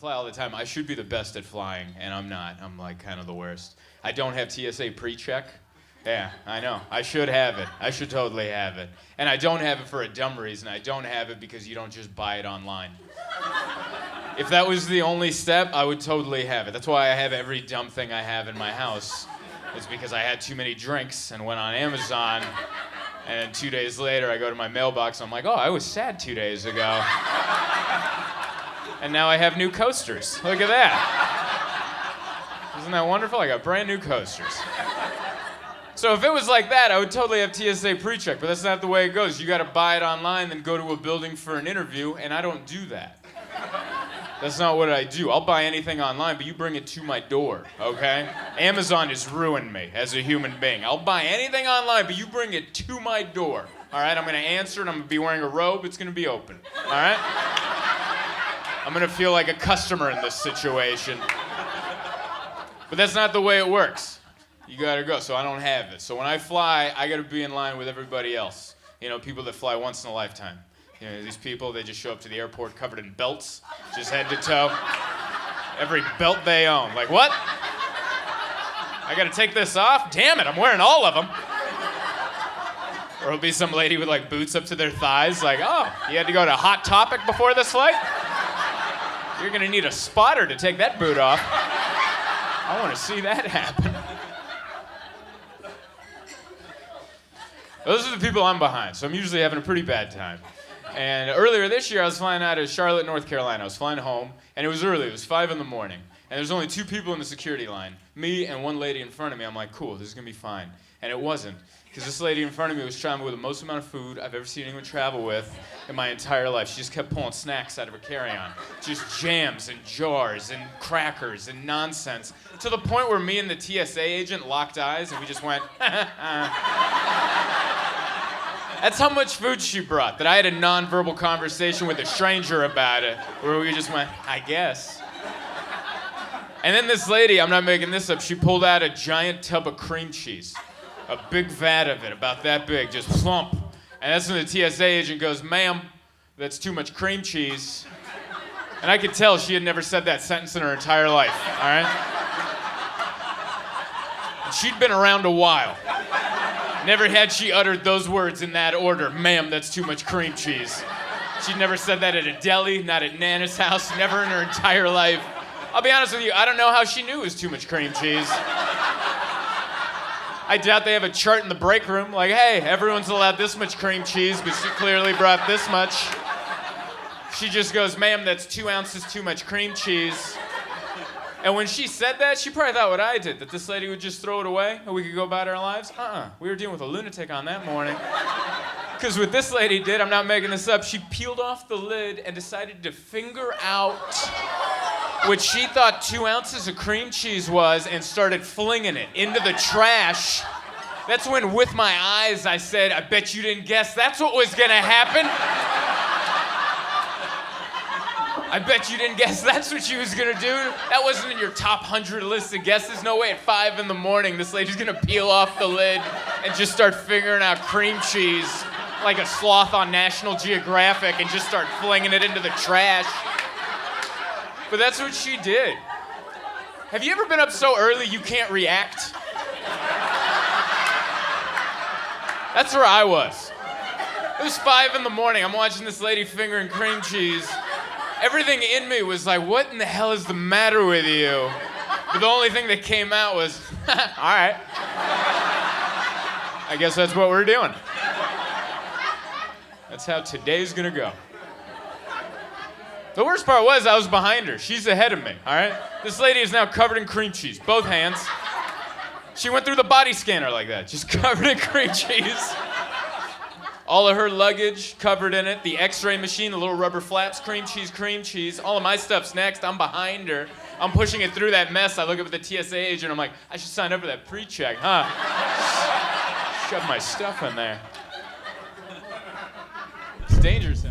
fly all the time. I should be the best at flying, and I'm not. I'm like kind of the worst. I don't have TSA pre-check. Yeah, I know. I should have it. I should totally have it. And I don't have it for a dumb reason. I don't have it because you don't just buy it online. If that was the only step, I would totally have it. That's why I have every dumb thing I have in my house. It's because I had too many drinks and went on Amazon, and 2 days later I go to my mailbox and I'm like, oh, I was sad 2 days ago. And now I have new coasters. Look at that. Isn't that wonderful? I got brand new coasters. So if it was like that, I would totally have TSA pre-check, but that's not the way it goes. You gotta buy it online, then go to a building for an interview, and I don't do that. That's not what I do. I'll buy anything online, but you bring it to my door, okay? Amazon has ruined me as a human being. I'll buy anything online, but you bring it to my door, all right? I'm gonna answer it, I'm gonna be wearing a robe, it's gonna be open, all right? I'm gonna feel like a customer in this situation. But that's not the way it works. You gotta go, so I don't have it. So when I fly, I gotta be in line with everybody else. You know, people that fly once in a lifetime. You know, these people, they just show up to the airport covered in belts, just head to toe. Every belt they own. Like, what? I gotta take this off? Damn it, I'm wearing all of them. Or it'll be some lady with like boots up to their thighs, like, oh, you had to go to Hot Topic before this flight? You're gonna need a spotter to take that boot off. I wanna see that happen. Those are the people I'm behind, so I'm usually having a pretty bad time. And earlier this year, I was flying out of Charlotte, North Carolina. I was flying home, and it was early. It was 5 in the morning. And there's only 2 people in the security line, me and one lady in front of me. I'm like, cool, this is going to be fine. And it wasn't, because this lady in front of me was traveling with the most amount of food I've ever seen anyone travel with in my entire life. She just kept pulling snacks out of her carry-on. Just jams and jars and crackers and nonsense, to the point where me and the TSA agent locked eyes, and we just went, That's how much food she brought, that I had a nonverbal conversation with a stranger about it, where we just went, I guess. And then this lady, I'm not making this up, she pulled out a giant tub of cream cheese. A big vat of it, about that big, just plump. And that's when the TSA agent goes, ma'am, that's too much cream cheese. And I could tell she had never said that sentence in her entire life, all right? And she'd been around a while. Never had she uttered those words in that order. Ma'am, that's too much cream cheese. She'd never said that at a deli, not at Nana's house, never in her entire life. I'll be honest with you, I don't know how she knew it was too much cream cheese. I doubt they have a chart in the break room, like, hey, everyone's allowed this much cream cheese, but she clearly brought this much. She just goes, ma'am, that's 2 ounces too much cream cheese. And when she said that, she probably thought what I did, that this lady would just throw it away and we could go about our lives. We were dealing with a lunatic on that morning. Because what this lady did, I'm not making this up, she peeled off the lid and decided to finger out what she thought 2 ounces of cream cheese was and started flinging it into the trash. That's when, with my eyes, I said, I bet you didn't guess that's what was gonna happen. I bet you didn't guess that's what she was gonna do. That wasn't in your top 100 list of guesses. No way at 5 in the morning this lady's gonna peel off the lid and just start figuring out cream cheese like a sloth on National Geographic and just start flinging it into the trash. But that's what she did. Have you ever been up so early you can't react? That's where I was. It was 5 in the morning. I'm watching this lady fingering cream cheese. Everything in me was like, what in the hell is the matter with you? But the only thing that came out was, all right. I guess that's what we're doing. That's how today's gonna go. The worst part was I was behind her. She's ahead of me, all right? This lady is now covered in cream cheese, both hands. She went through the body scanner like that, just covered in cream cheese. All of her luggage covered in it, the x-ray machine, the little rubber flaps, cream cheese. All of my stuff's next. I'm behind her. I'm pushing it through that mess. I look up at the TSA agent. I'm like, I should sign up for that pre-check, huh? Shove my stuff in there. It's dangerous.